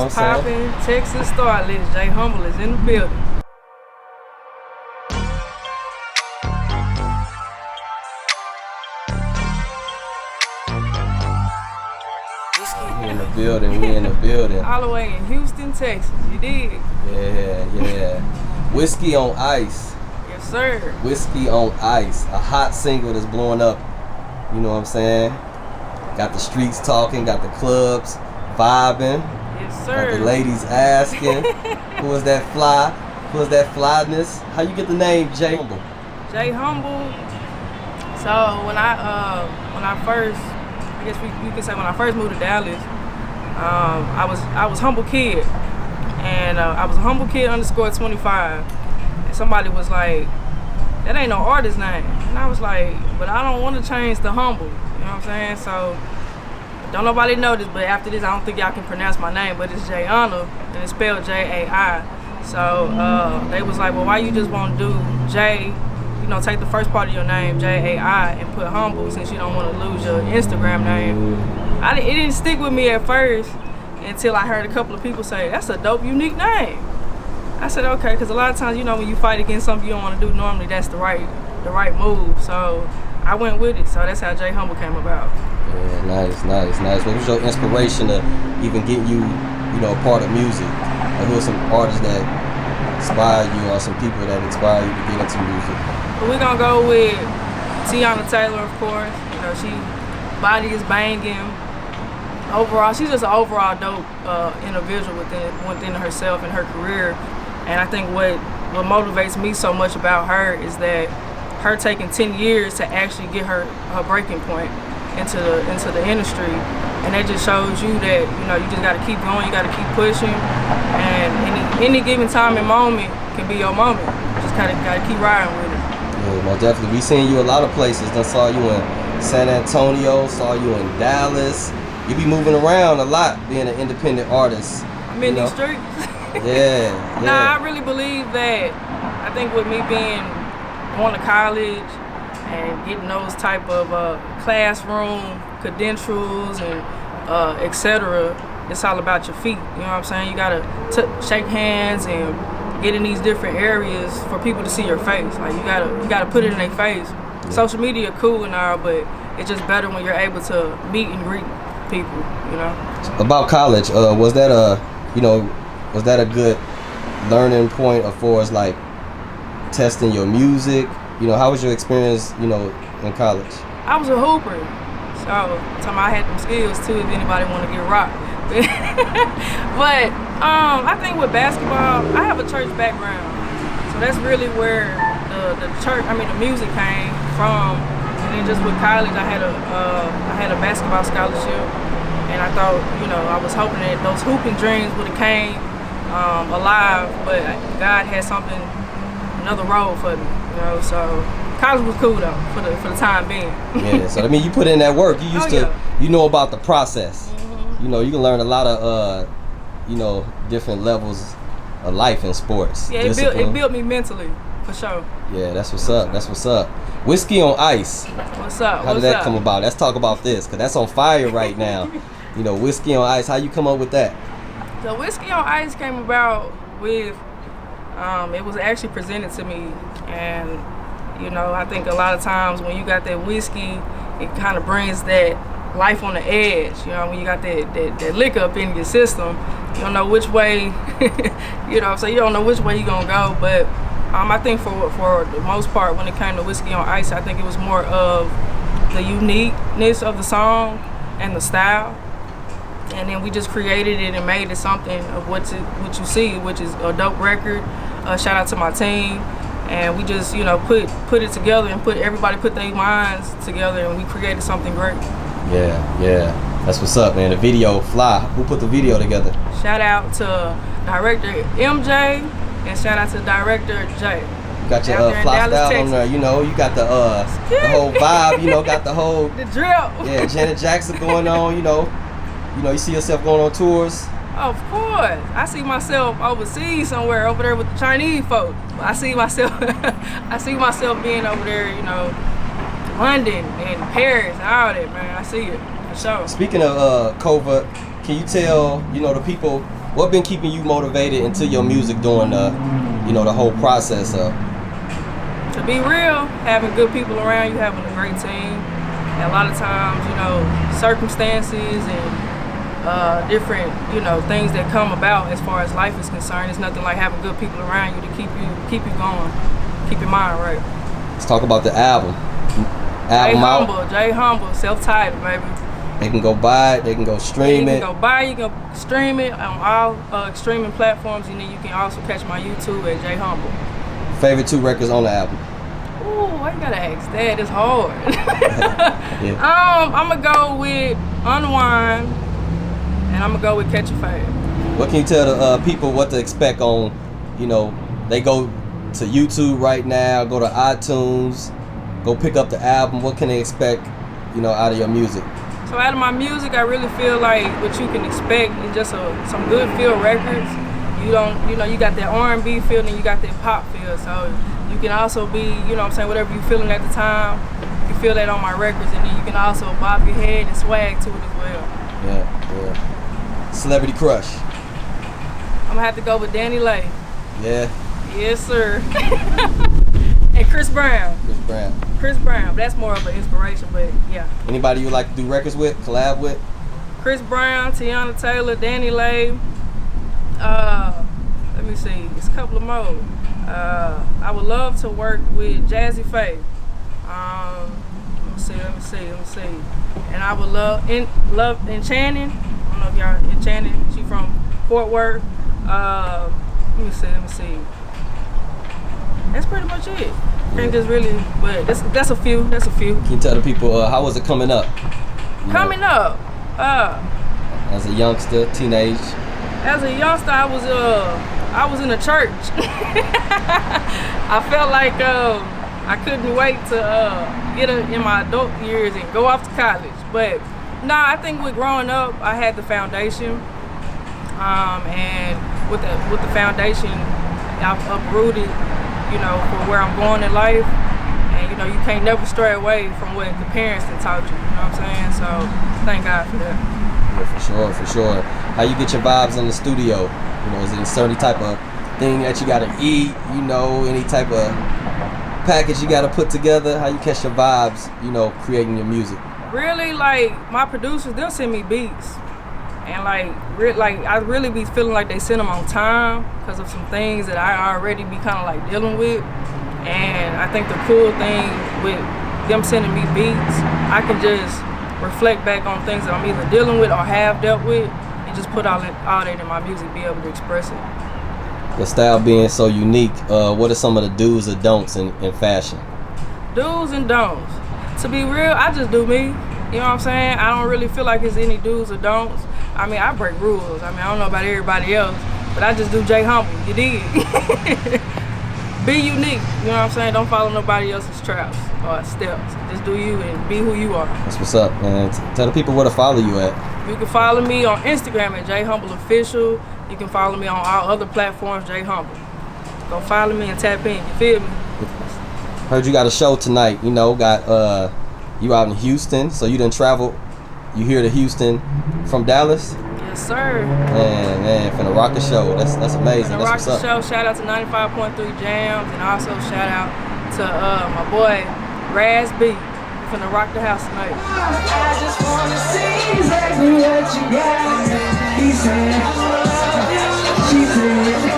What's poppin'? Texasstarlist, J Humble is in the building. We in the building. All the way in Houston, Texas, you dig? Yeah. Whiskey on Ice. Yes, sir. Whiskey on Ice, a hot single that's blowing up. You know what I'm saying? Got the streets talking, got the clubs vibing. Yes, sir. Got the ladies asking, who is that fly? Who is that flyness? How you get the name J Humble? J Humble. So when I first, I guess we could say when I first moved to Dallas, I was Humble Kid, and I was a Humble Kid _25, and somebody was like, that ain't no artist name, and I was like, but I don't want to change the Humble, you know what I'm saying? So don't nobody know this, but after this I don't think y'all can pronounce my name, but it's Jayana, and it's spelled J-A-I. So they was like, well, why you just won't do J, you know, take the first part of your name, J-A-I, and put Humble, since you don't want to lose your Instagram name. It didn't stick with me at first until I heard a couple of people say, that's a dope, unique name. I said, okay, because a lot of times, you know, when you fight against something you don't want to do normally, that's the right move. So I went with it. So that's how J Humble came about. Yeah, nice. What was your inspiration to even get you know, a part of music? Like, who are some artists that inspire you, or some people that inspire you to get into music? But we're gonna go with Tiana Taylor, of course. You know, she body is banging. Overall, she's just an overall dope individual within herself and her career. And I think what motivates me so much about her is that her taking 10 years to actually get her breaking point into the industry, and that just shows you that, you know, you just got to keep going, you got to keep pushing, and any given time and moment can be your moment. You just kind of got to keep riding with it. Yeah, well, definitely. We seen you a lot of places. I saw you in San Antonio, saw you in Dallas. You be moving around a lot, being an independent artist. I'm in these streets. Yeah. Nah, I really believe that. I think with me going to college and getting those type of classroom credentials and etc., it's all about your feet. You know what I'm saying? You gotta shake hands and get in these different areas for people to see your face. Like you gotta put it in their face. Yeah. Social media cool and all, but it's just better when you're able to meet and greet people. You know. About college, was that a good learning point as far as like testing your music? You know, how was your experience, you know, in college? I was a hooper, so I had them skills too if anybody want to get rocked. But I think with basketball, I have a church background, so that's really where the music came from. And then just with college, I had a basketball scholarship, and I thought, you know, I was hoping that those hooping dreams would have came alive, but God had another role for me, you know. So college was cool though for the time being. Yeah, so I mean, you put in that work. You you know about the process. Mm-hmm. You know, you can learn a lot of you know, different levels of life in sports. Yeah, it built me mentally for sure. Yeah, that's what's up. That's what's up. Whiskey on Ice. What's up? How did that come about? Let's talk about this, because that's on fire right now. You know, Whiskey on Ice. How you come up with that? The Whiskey on Ice came about with, it was actually presented to me, and you know, I think a lot of times when you got that whiskey, it kind of brings that life on the edge. You know, when you got that liquor up in your system, you don't know which way, you know, so you don't know which way you're gonna go. But I think for the most part, when it came to Whiskey on Ice, I think it was more of the uniqueness of the song and the style. And then we just created it and made it something of what you see, which is a dope record. Shout out to my team, and we just, you know, put it together and everybody put their minds together, and we created something great. Yeah, that's what's up, man. The video fly. Who put the video together? Shout out to director MJ and shout out to director J. You got your fly style on there. You know, you got the whole vibe. You know, got the whole the drip. Yeah, Janet Jackson going on. You know, you see yourself going on tours. Of course. I see myself overseas somewhere over there with the Chinese folks. I see myself being over there, you know, London and Paris and all that, man. I see it for sure. Speaking of Kova, can you tell, you know, the people What been keeping you motivated into your music during the, you know, the whole process of? To be real, having good people around you, having a great team. And a lot of times, you know, circumstances and different, you know, things that come about as far as life is concerned. It's nothing like having good people around you to keep you going, keep your mind right. Let's talk about the album. Jay Humble, self-titled, baby. They can go buy it, they can go stream it. You can go buy it, you can stream it on all streaming platforms, and then you can also catch my YouTube at Jay Humble. Favorite 2 records on the album? Ooh, why you gotta ask that? It's hard. Yeah. I'm gonna go with Unwind, and I'm gonna go with Catch a Fade. What can you tell the people what to expect on, you know, they go to YouTube right now, go to iTunes, go pick up the album. What can they expect, you know, out of your music? So out of my music, I really feel like what you can expect is just some good feel records. You know, you got that R&B feel and you got that pop feel. So you can also be, you know what I'm saying, whatever you're feeling at the time, you can feel that on my records, and then you can also bob your head and swag to it as well. Yeah. Celebrity crush? I'm gonna have to go with Danny Lay. Yeah. Yes, sir. And Chris Brown. Chris Brown, but that's more of an inspiration, but yeah. Anybody you like to do records with, collab with? Chris Brown, Tiana Taylor, Danny Lay. Let me see, it's a couple of more. I would love to work with Jazzy Faye. Let me see. And I would love Enchanting. I don't know if y'all Enchanting. She from Fort Worth. Let me see. That's pretty much it. Can't just really, but that's a few. Can you tell the people how was it coming up? Coming up, as a youngster, teenage. As a youngster, I was in a church. I felt like I couldn't wait to get in my adult years and go off to college. But nah, I think with growing up, I had the foundation, and with the foundation, I've uprooted, you know, for where I'm going in life. And you know, you can't never stray away from what the parents that taught you. You know what I'm saying? So thank God for that. Yeah, for sure. How you get your vibes in the studio? You know, is it a certain type of thing that you gotta eat? You know, any type of package you gotta put together? How you catch your vibes? You know, creating your music. Really, like my producers, they'll send me beats, and like I really be feeling like they send them on time because of some things that I already be kind of like dealing with. And I think the cool thing with them sending me beats, I can just reflect back on things that I'm either dealing with or have dealt with, and just put all that in my music, be able to express it. Your style being so unique, what are some of the do's or don'ts in fashion? Do's and don'ts. To be real, I just do me. You know what I'm saying? I don't really feel like there's any do's or don'ts. I mean, I break rules. I mean, I don't know about everybody else, but I just do Jay Humble. You dig? Be unique, you know what I'm saying? Don't follow nobody else's traps or steps. Just do you and be who you are. That's what's up, man. Tell the people where to follow you at. You can follow me on Instagram at Jay Humble Official. You can follow me on all other platforms, Jay Humble. Go follow me and tap in, you feel me? Heard you got a show tonight, you know, you out in Houston, so you done travel, you here to Houston from Dallas? Yes, sir. Man, finna rock the show. That's amazing. Finna rock the show. Shout out to 95.3 Jams, and also shout out to my boy Raz B. We finna rock the house tonight. I just wanna see exactly what you got. He said, she said.